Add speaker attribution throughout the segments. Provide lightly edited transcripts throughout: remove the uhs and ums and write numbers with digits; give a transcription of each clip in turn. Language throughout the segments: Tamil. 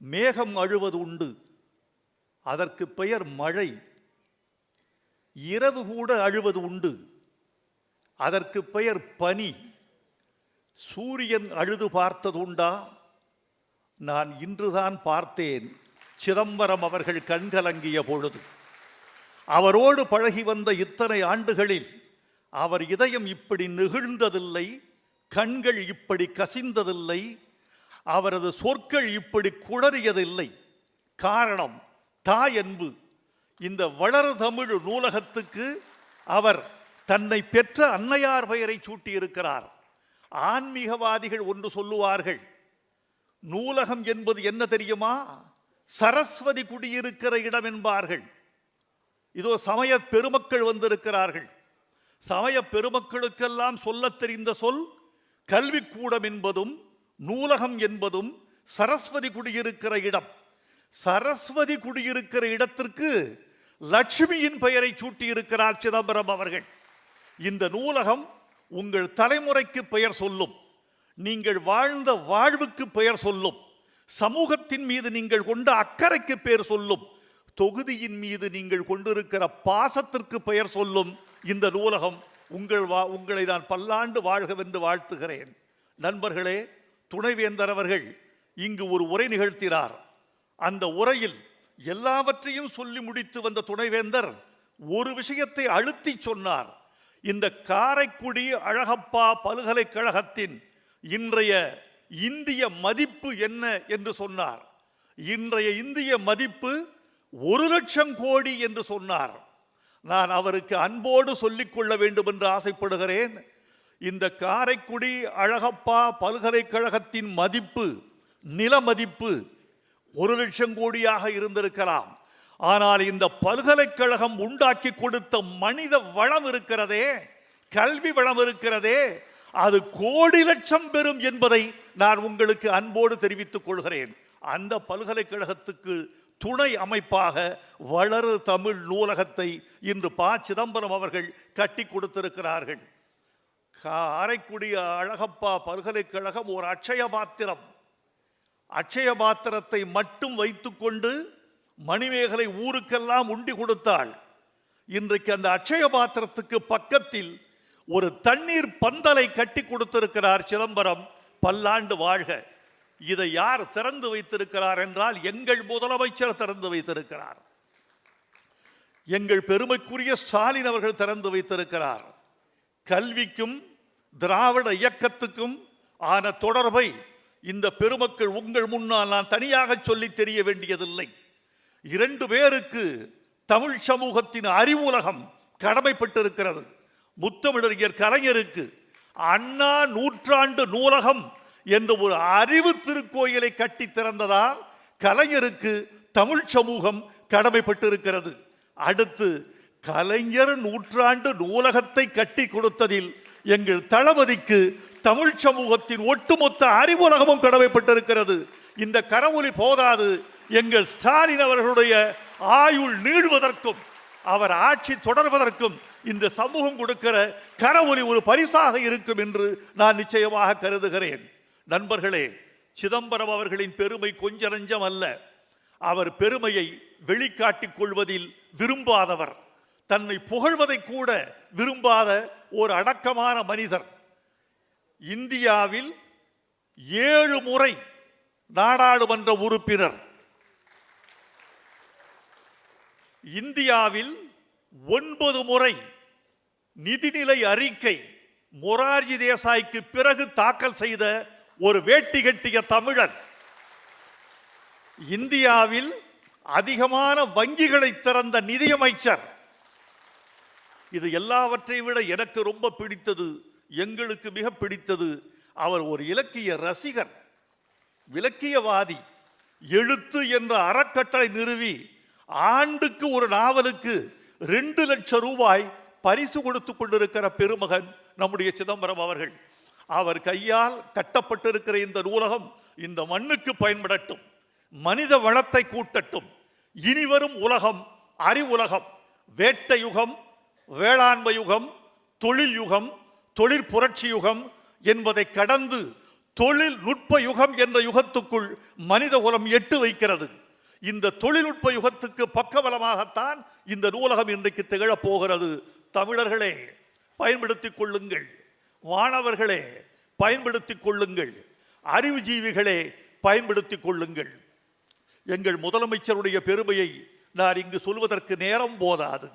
Speaker 1: மேகம் அழுவது உண்டு, அதற்கு பெயர் மழை. இரவு கூட அழுவது உண்டு, அதற்கு பெயர் பனி. சூரியன் அழுது பார்த்ததுண்டா? நான் இன்றுதான் பார்த்தேன் சிதம்பரம் அவர்கள் கண்கலங்கிய பொழுது. அவரோடு பழகி வந்த இத்தனை ஆண்டுகளில் அவர் இதயம் இப்படி நெகிழ்ந்ததில்லை, கண்கள் இப்படி கசிந்ததில்லை, அவரது சொற்கள் இப்படி குளறியதில்லை. காரணம் தாயன்பு. இந்த வளர் தமிழ் நூலகத்துக்கு அவர் தன்னை பெற்ற அன்னையார் பெயரை சூட்டியிருக்கிறார். ஆன்மீகவாதிகள் ஒன்று சொல்லுவார்கள், நூலகம் என்பது என்ன தெரியுமா? சரஸ்வதி குடியிருக்கிற இடம் என்பார்கள். இதோ சமய பெருமக்கள் வந்திருக்கிறார்கள். சமய பெருமக்களுக்கெல்லாம் சொல்ல தெரிந்த சொல் கல்விக்கூடம் என்பதும் நூலகம் என்பதும் சரஸ்வதி குடியிருக்கிற இடம். சரஸ்வதி குடியிருக்கிற இடத்திற்கு லட்சுமியின் பெயரை சூட்டியிருக்கிறார் சிதம்பரம் அவர்கள். இந்த நூலகம் உங்கள் தலைமுறைக்கு பெயர் சொல்லும், நீங்கள் வாழ்ந்த வாழ்வுக்கு பெயர் சொல்லும், சமூகத்தின் மீது நீங்கள் கொண்ட அக்கறைக்கு பெயர் சொல்லும், தொகுதியின் மீது நீங்கள் கொண்டிருக்கிற பாசத்திற்கு பெயர் சொல்லும். இந்த நூலகம் உங்களை நான் பல்லாண்டு வாழ்கவென்று வாழ்த்துகிறேன். நண்பர்களே, துணைவேந்தர் அவர்கள் இங்கு ஒரு உரை நிகழ்த்தினார். அந்த உரையில் எல்லாவற்றையும் சொல்லி முடித்து வந்த துணைவேந்தர் ஒரு விஷயத்தை அழுத்தி சொன்னார். இந்த காரைக்குடி அழகப்பா பல்கலைக்கழகத்தின் இன்றைய இந்திய மதிப்பு என்ன என்று சொன்னார். இன்றைய இந்திய மதிப்பு 1,00,000 கோடி என்று சொன்னார். நான் அவருக்கு அன்போடு சொல்லிக் கொள்ள வேண்டும் என்று ஆசைப்படுகிறேன். இந்த காரைக்குடி அழகப்பா பல்கலைக்கழகத்தின் மதிப்பு, நில மதிப்பு 1,00,000 கோடியாக இருந்திருக்கலாம். ஆனால் இந்த பல்கலைக்கழகம் உண்டாக்கி கொடுத்த மனித வளம் இருக்கிறதே, கல்வி வளம் இருக்கிறதே, அது கோடி லட்சம் பெறும் என்பதை நான் உங்களுக்கு அன்போடு தெரிவித்துக் கொள்கிறேன். அந்த பல்கலைக்கழகத்துக்கு துணை அமைப்பாக வளரு தமிழ் நூலகத்தை இன்று ப. சிதம்பரம் அவர்கள் கட்டி கொடுத்திருக்கிறார்கள். காரைக்குடி அழகப்பா பல்கலைக்கழகம் ஒரு அட்சய பாத்திரம். அட்சய பாத்திரத்தை மட்டும் வைத்துக்கொண்டு மணிமேகலை ஊருக்கெல்லாம் உண்டி கொடுத்தாள். இன்றைக்கு அந்த அட்சய பாத்திரத்துக்கு பக்கத்தில் ஒரு தண்ணீர் பந்தலை கட்டி கொடுத்திருக்கிறார் சிதம்பரம். பல்லாண்டு வாழ்க. இதை யார் திறந்து வைத்திருக்கிறார் என்றால் எங்கள் முதலமைச்சர் திறந்து வைத்திருக்கிறார். எங்கள் பெருமைக்குரிய ஸ்டாலின் அவர்கள் திறந்து வைத்திருக்கிறார். கல்விக்கும் திராவிட இயக்கத்துக்கும் ஆன தொடர்பை இந்த பெருமக்கள் உங்கள் முன்னால் நான் தனியாக சொல்லி தெரிய வேண்டியதில்லை. 2 பேருக்கு தமிழ் சமூகத்தின் அறிவுலகம் கடமைப்பட்டிருக்கிறது. முத்தமிழறிஞர் கலைஞருக்கு அண்ணா நூற்றாண்டு நூலகம் என்ற ஒரு அறிவு திருக்கோயிலை கட்டி திறந்ததால் கலைஞருக்கு தமிழ் சமூகம் கடமைப்பட்டிருக்கிறது. அடுத்து கலைஞர் நூற்றாண்டு நூலகத்தை கட்டி கொடுத்ததில் எங்கள் தளபதிக்கு தமிழ் சமூகத்தின் ஒட்டுமொத்த அறிவுலகமும் கடமைப்பட்டிருக்கிறது. இந்த கரவொலி போதாது, எங்கள் ஸ்டாலின் அவர்களுடைய ஆயுள் நீழ்வதற்கும் அவர் ஆட்சி தொடர்வதற்கும் இந்த சமூகம் கொடுக்கிற கரவொலி ஒரு பரிசாக இருக்கும் என்று நான் நிச்சயமாக கருதுகிறேன். நண்பர்களே, சிதம்பரம் அவர்களின் பெருமை கொஞ்ச நஞ்சம் அல்ல. அவர் பெருமையை வெளிக்காட்டிக் கொள்வதில் விரும்பாதவர், தன்னை புகழ்வதை கூட விரும்பாத ஒரு அடக்கமான மனிதர். இந்தியாவில் 7 முறை நாடாளுமன்ற உறுப்பினர், இந்தியாவில் 9 முறை நிதிநிலை அறிக்கை மொரார்ஜி தேசாய்க்கு பிறகு தாக்கல் செய்த ஒரு வேட்டி கட்டிய தமிழர், இந்தியாவில் அதிகமான வங்கிகளை திறந்த நிதியமைச்சர். இது எல்லாவற்றை விட எனக்கு ரொம்ப பிடித்தது, எங்களுக்கு மிக பிடித்தது, அவர் ஒரு இலக்கிய ரசிகர், இலக்கியவாதி. எழுத்து என்ற அறக்கட்டளை நிறுவி ஆண்டுக்கு ஒரு நாவலுக்கு 2 லட்சம் ரூபாய் பரிசு கொடுத்து கொண்டிருக்கிற பெருமகன் நம்முடைய சிதம்பரம் அவர்கள். அவர் கையால் கட்டப்பட்டிருக்கிற இந்த நூலகம் இந்த மண்ணுக்கு பயன்படட்டும், மனித வளத்தை கூட்டட்டும். இனிவரும் உலகம் அறிவுலகம், வேட்டை யுகம், வேளாண்மை யுகம், தொழில் யுகம், தொழிற்புரட்சி யுகம் என்பதை கடந்து தொழில்நுட்ப யுகம் என்ற யுகத்துக்குள் மனித குலம் எட்டு வைக்கிறது. இந்த தொழில்நுட்ப யுகத்துக்கு பக்கபலமாகத்தான் இந்த நூலகம் இன்றைக்கு திகழப் போகிறது. தமிழர்களே பயன்படுத்திக் கொள்ளுங்கள், மாணவர்களே பயன்படுத்திக் கொள்ளுங்கள், அறிவுஜீவிகளே பயன்படுத்திக் கொள்ளுங்கள். எங்கள் முதலமைச்சருடைய பெருமையை நான் இங்கு சொல்வதற்கு நேரம் போதாது.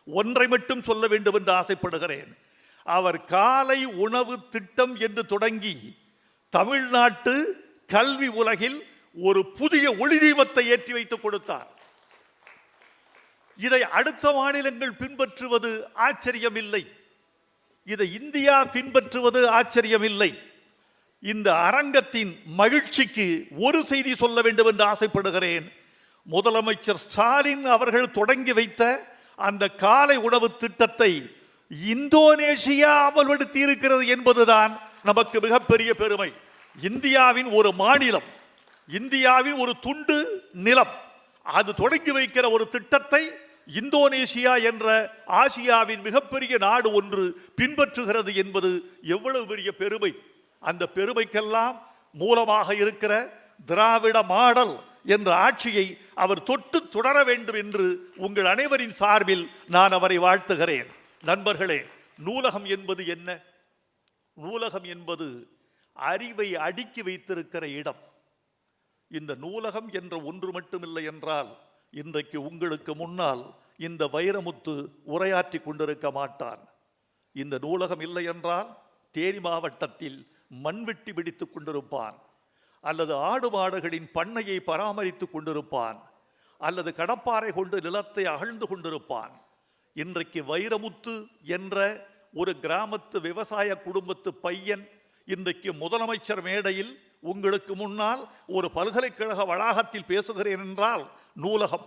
Speaker 1: ஒன்றை மட்டும் சொல்ல வேண்டும் என்று ஆசைப்படுகிறேன். அவர் காலை உணவு திட்டம் என்று தொடங்கி தமிழ்நாட்டு கல்வி உலகில் ஒரு புதிய ஒளி தீபத்தை ஏற்றி வைத்து கொடுத்தார். இதை அடுத்த மாநிலங்கள் பின்பற்றுவது ஆச்சரியமில்லை, இதை இந்தியா பின்பற்றுவது ஆச்சரியமில்லை. இந்த அரங்கத்தின் மகிழ்ச்சிக்கு ஒரு செய்தி சொல்ல வேண்டும் என்று ஆசைப்படுகிறேன். முதலமைச்சர் ஸ்டாலின் அவர்கள் தொடங்கி வைத்த அந்த காலை உணவு திட்டத்தை இந்தோனேஷியா அமல்படுத்தி இருக்கிறது என்பதுதான் நமக்கு மிகப்பெரிய பெருமை. இந்தியாவின் ஒரு மாநிலம், இந்தியாவின் ஒரு துண்டு நிலம், அது தொடங்கி வைக்கிற ஒரு திட்டத்தை இந்தோனேஷியா என்ற ஆசியாவின் மிகப்பெரிய நாடு ஒன்று பின்பற்றுகிறது என்பது எவ்வளவு பெரிய பெருமை. அந்த பெருமைக்கெல்லாம் மூலமாக இருக்கிற திராவிட மாடல் என்ற ஆட்சியை அவர் தொட்டு தொடர வேண்டும் என்று உங்கள் அனைவரின் சார்பில் நான் அவரை வாழ்த்துகிறேன். நண்பர்களே, நூலகம் என்பது என்ன? நூலகம் என்பது அறிவை அடுக்கி வைத்திருக்கிற இடம். இந்த நூலகம் என்ற ஒன்று மட்டுமில்லை என்றால் இன்றைக்கு உங்களுக்கு முன்னால் இந்த வைரமுத்து உரையாற்றி கொண்டிருக்க மாட்டான். இந்த நூலகம் இல்லை என்றால் தேனி மாவட்டத்தில் மண்வெட்டி பிடித்துக் கொண்டிருப்பான், அல்லது ஆடு மாடுகளின் பண்ணையை பராமரித்துக் கொண்டிருப்பான், அல்லது கடப்பாறை கொண்டு நிலத்தை அகழ்ந்து கொண்டிருப்பான். இன்றைக்கு வைரமுத்து என்ற ஒரு கிராமத்து விவசாய குடும்பத்து பையன் இன்றைக்கு முதலமைச்சர் மேடையில் உங்களுக்கு முன்னால் ஒரு பல்கலைக்கழக வளாகத்தில் பேசுகிறேன் என்றால் நூலகம்.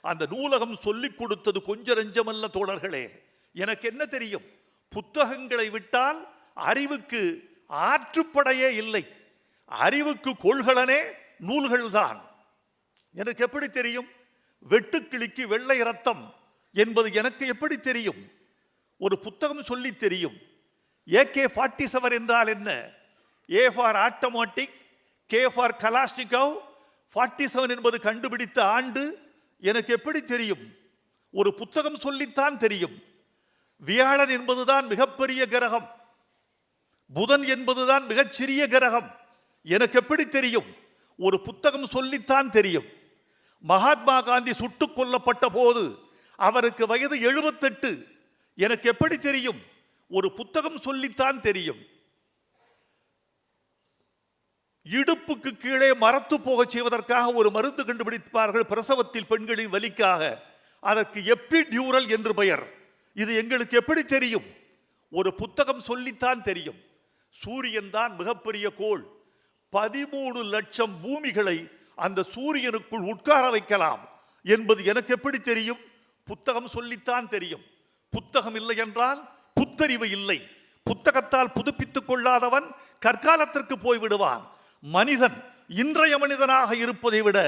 Speaker 1: அந்த நூலகம் சொல்லிக் கொடுத்தது கொஞ்ச நெஞ்சமல்ல தோழர்களே. எனக்கு என்ன தெரியும்? புத்தகங்களை விட்டால் அறிவுக்கு ஆற்றுப்படையே இல்லை, அறிவுக்கு கொள்கலனே நூல்கள் தான். எனக்கு எப்படி தெரியும்? வெட்டுக்கிளிக்கு வெள்ளை ரத்தம் என்பது எனக்கு எப்படி தெரியும்? ஒரு புத்தகம் சொல்லி தெரியும். AK-47 என்றால் என்ன? A for automatic, K for Kalashnikov, 47 என்பது கண்டுபிடித்த ஆண்டு எனக்கு எப்படி தெரியும்? ஒரு புத்தகம் சொல்லித்தான் தெரியும். வியாழன் என்பதுதான் மிகப்பெரிய கிரகம், புதன் என்பதுதான் மிகச்சிறிய கிரகம். எனக்கு எப்படி தெரியும்? ஒரு புத்தகம் சொல்லித்தான் தெரியும். மகாத்மா காந்தி சுட்டுக் கொல்லப்பட்ட போது அவருக்கு வயது 78. எனக்கு எப்படி தெரியும்? ஒரு புத்தகம் சொல்லித்தான் தெரியும். இடுப்புக்கு கீழே மரத்து போக செய்வதற்காக ஒரு மருந்து கண்டுபிடிப்பார்கள் பிரசவத்தில் பெண்களின் வலிக்காக. அதற்கு எப்பிடியூரல் என்று பெயர். இது எங்களுக்கு எப்படி தெரியும்? ஒரு புத்தகம் சொல்லித்தான் தெரியும். சூரியன் தான் மிகப்பெரிய கோள். 13 லட்சம் பூமிகளை அந்த சூரியனுக்குள் உட்கார வைக்கலாம் என்பது எனக்கு எப்படி தெரியும்? புத்தகம் சொல்லித்தான் தெரியும். புத்தகம் இல்லை என்றால் புத்தறிவு இல்லை. புத்தகத்தால் புதுப்பித்துக் கொள்ளாதவன் கற்காலத்திற்கு போய்விடுவான். மனிதன் இன்றைய மனிதனாக இருப்பதை விட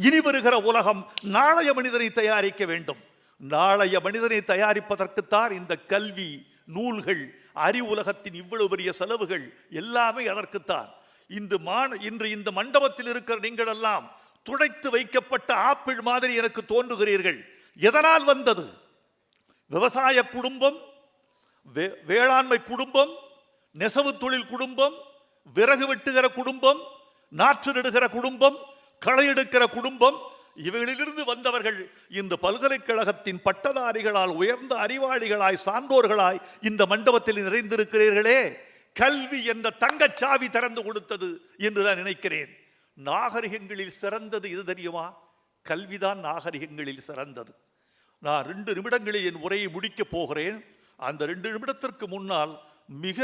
Speaker 1: இனி வருகிற உலகம் நாளைய மனிதனை தயாரிக்க வேண்டும். நாளைய மனிதனை தயாரிப்பதற்குத்தான் இந்த கல்வி, நூல்கள், அறிவுலகத்தின் இவ்வளவு பெரிய செலவுகள் எல்லாமே அதற்குத்தான். இன்று இந்த மண்டபத்தில் இருக்கிற நீங்கள் எல்லாம் துடைத்து வைக்கப்பட்ட ஆப்பிள் மாதிரி எனக்கு தோன்றுகிறீர்கள். எதனால் வந்தது? விவசாய குடும்பம், வேளாண்மை குடும்பம், நெசவு தொழில் குடும்பம், விறகு வெட்டுகிற குடும்பம், நாற்று நடுகிற குடும்பம், களை எடுக்கிற குடும்பம், இவைகளிலிருந்து வந்தவர்கள் இந்த பல்கலைக்கழகத்தின் பட்டதாரிகளால் உயர்ந்த அறிவாளிகளாய் சான்றோர்களாய் இந்த மண்டபத்தில் நிறைந்திருக்கிறீர்களே. கல்வி என்ற தங்கச்சாவி திறந்து கொடுத்தது என்று நான் நினைக்கிறேன். நாகரிகங்களில் சிறந்தது இது தெரியுமா? கல்விதான் நாகரிகங்களில் சிறந்தது. நான் 2 நிமிடங்களில் என் உரையை முடிக்கப் போகிறேன். அந்த 2 நிமிடத்திற்கு முன்னால் மிக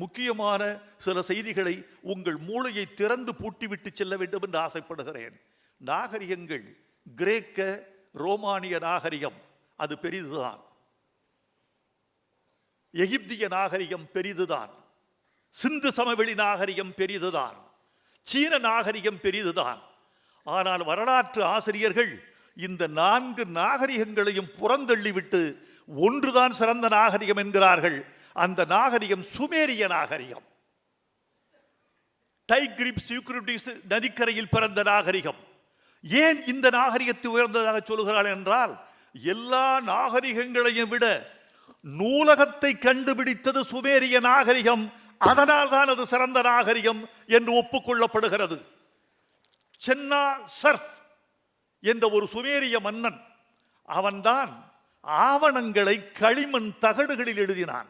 Speaker 1: முக்கியமான சில செய்திகளை உங்கள் மூளையை திறந்து பூட்டிவிட்டு செல்ல வேண்டும் என்று ஆசைப்படுகிறேன். நாகரிகங்கள், கிரேக்க ரோமானிய நாகரிகம் அது பெரிதுதான். எகிப்திய நாகரிகம் பெரிதுதான். சிந்து சமவெளி நாகரிகம் பெரிதுதான். சீன நாகரிகம் பெரிதுதான். ஆனால் வரலாற்று ஆசிரியர்கள் இந்த 4 நாகரிகங்களையும் புறந்தள்ளிவிட்டு ஒன்றுதான் சிறந்த நாகரிகம் என்கிறார்கள். அந்த நாகரிகம் சுமேரிய நாகரிகம். டைக்ரிப்ஸ் யூக்ரிட்டிஸ் நதிக்கரையில் பிறந்த நாகரிகம். ஏன் இந்த நாகரிகத்தை உயர்ந்ததாக சொல்கிறாள் என்றால், எல்லா நாகரிகங்களையும் விட நூலகத்தை கண்டுபிடித்தது சுமேரிய நாகரிகம், அதனால் தான் அது சிறந்த நாகரிகம் என்று ஒப்புக்கொள்ளப்படுகிறது. சென்னா சர்ஃப் என்ற ஒரு சுமேரிய மன்னன், அவன்தான் ஆவணங்களை களிமண் தகடுகளில் எழுதினான்.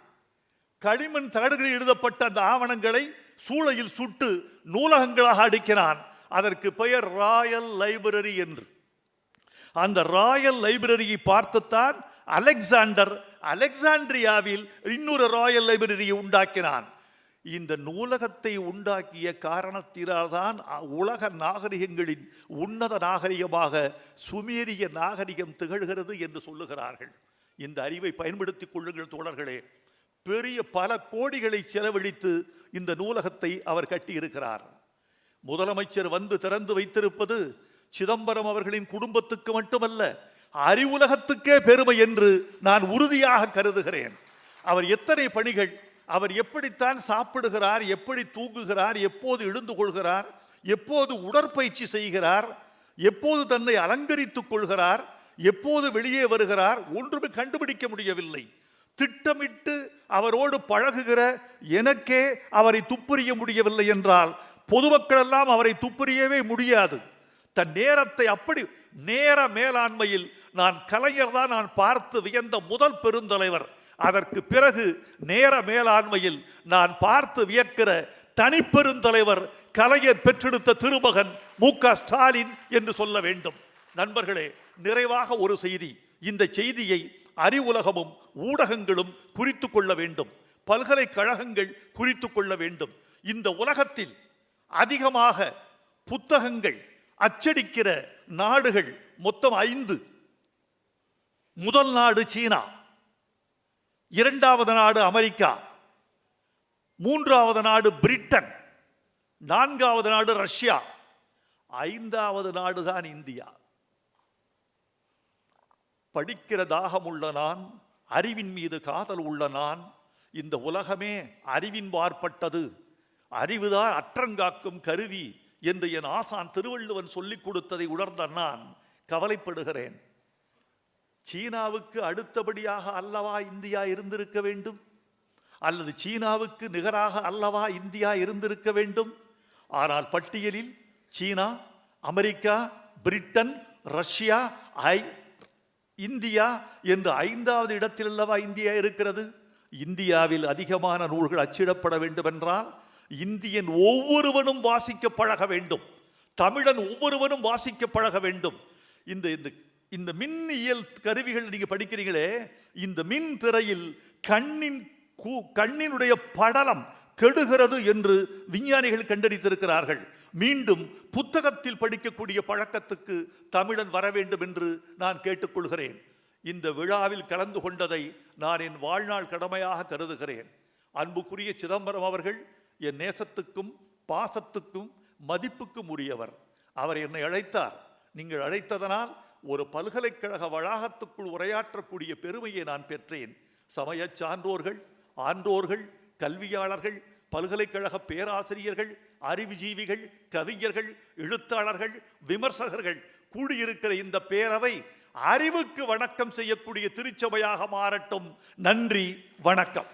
Speaker 1: களிமண் தகடுகளில் எழுதப்பட்ட அந்த ஆவணங்களை சூளையில் சுட்டு நூலகங்களாக அடுக்கினான். அதற்கு பெயர் ராயல் லைப்ரரி என்று. அந்த ராயல் லைப்ரரியை பார்த்துத்தான் அலெக்சாண்டர் அலெக்சாண்ட்ரியாவில் இன்னொரு ராயல் லைப்ரரியை உண்டாக்கினான். இந்த நூலகத்தை உண்டாக்கிய காரணத்தினால் தான் உலக நாகரிகங்களின் உன்னத நாகரிகமாக சுமேரிய நாகரிகம் திகழ்கிறது என்று சொல்லுகிறார்கள். இந்த அறிவை பயன்படுத்திக் கொள்ளுங்கள் தோழர்களே. பெரிய பல கோடிகளை செலவழித்து இந்த நூலகத்தை அவர் கட்டியிருக்கிறார். முதலமைச்சர் வந்து திறந்து வைத்திருப்பது சிதம்பரம் அவர்களின் குடும்பத்துக்கு மட்டுமல்ல, அறிவுலகத்துக்கே பெருமை என்று நான் உறுதியாக கருதுகிறேன். அவர் எத்தனை பணிகள், அவர் எப்படித்தான் சாப்பிடுகிறார், எப்படி தூங்குகிறார், எப்போது எழுந்து கொள்கிறார், எப்போது உடற்பயிற்சி செய்கிறார், எப்போது தன்னை அலங்கரித்துக் கொள்கிறார், எப்போது வெளியே வருகிறார், ஒன்றுமே கண்டுபிடிக்க முடியவில்லை. திட்டமிட்டு அவரோடு பழகுகிற எனக்கே அவரை துப்பறிய முடியவில்லை என்றால் பொதுமக்கள் எல்லாம் அவரை துப்பறியவே முடியாது. தன் நேரத்தை அப்படி நேர மேலாண்மையில் நான் கலைஞர் தான் நான் பார்த்து வியந்த முதல் பெருந்தலைவர். அதற்கு பிறகு நேர மேலாண்மையில் நான் பார்த்து வியக்கிற தனிப்பெருந்தலைவர் கலைஞர் பெற்றெடுத்த திருமகன் மு.க. ஸ்டாலின் என்று சொல்ல வேண்டும். நண்பர்களே, நிறைவாக ஒரு செய்தி. இந்த செய்தியை அறிவுலகமும் ஊடகங்களும் குறித்து கொள்ள வேண்டும், பல்கலைக்கழகங்கள் குறித்து கொள்ள வேண்டும். இந்த உலகத்தில் அதிகமாக புத்தகங்கள் அச்சடிக்கிற நாடுகள் மொத்தம் 5. முதல் நாடு சீனா, இரண்டாவது நாடு அமெரிக்கா, மூன்றாவது நாடு பிரிட்டன், நான்காவது நாடு ரஷ்யா, 5வது நாடு தான் இந்தியா. படிக்கிற தாகம் உள்ள நான், அறிவின் மீது காதல் உள்ள நான், இந்த உலகமே அறிவின் வார்ப்பட்டது, அறிவுதான் அற்றங்காக்கும் கருவி என்று என் ஆசான் திருவள்ளுவன் சொல்லிக் கொடுத்ததை உணர்ந்த நான் கவலைப்படுகிறேன். சீனாவுக்கு அடுத்தபடியாக அல்லவா இந்தியா இருந்திருக்க வேண்டும்? அல்லது சீனாவுக்கு நிகராக அல்லவா இந்தியா இருந்திருக்க வேண்டும்? ஆனால் பட்டியலில் சீனா, அமெரிக்கா, பிரிட்டன், ரஷ்யா, இந்தியா என்று 5வது இடத்தில் அல்லவா இந்தியா இருக்கிறது. இந்தியாவில் அதிகமான நூல்கள் அச்சிடப்பட வேண்டும் என்றால் இந்தியன் ஒவ்வொருவனும் வாசிக்க பழக வேண்டும், தமிழன் ஒவ்வொருவனும் வாசிக்க பழக வேண்டும். இந்த மின்னியல் கருவிகள் நீங்க படிக்கிறீங்களே, இந்த மின் திரையில் கண்ணினுடைய படலம் கெடுகிறது என்று விஞ்ஞானிகள் கண்டறிந்திருக்கிறார்கள். மீண்டும் புத்தகத்தில் படிக்கக்கூடிய பழக்கத்துக்கு தமிழன் வர வேண்டும் என்று நான் கேட்டுக்கொள்கிறேன். இந்த விழாவில் கலந்து கொண்டதை நான் என் வாழ்நாள் கடமையாக கருதுகிறேன். அன்புக்குரிய சிதம்பரம் அவர்கள் என் நேசத்துக்கும் பாசத்துக்கும் மதிப்புக்கும் உரியவர். அவர் என்னை அழைத்தார். நீங்கள் அழைத்ததனால் ஒரு பல்கலைக்கழக வளாகத்துக்குள் உரையாற்றக்கூடிய பெருமையை நான் பெற்றேன். சமய சான்றோர்கள், ஆன்றோர்கள், கல்வியாளர்கள், பல்கலைக்கழக பேராசிரியர்கள், அறிவுஜீவிகள், கவிஞர்கள், எழுத்தாளர்கள், விமர்சகர்கள் கூடியிருக்கிற இந்த பேரவை அறிவுக்கு வணக்கம் செய்யக்கூடிய திருச்சபையாக மாறட்டும். நன்றி, வணக்கம்.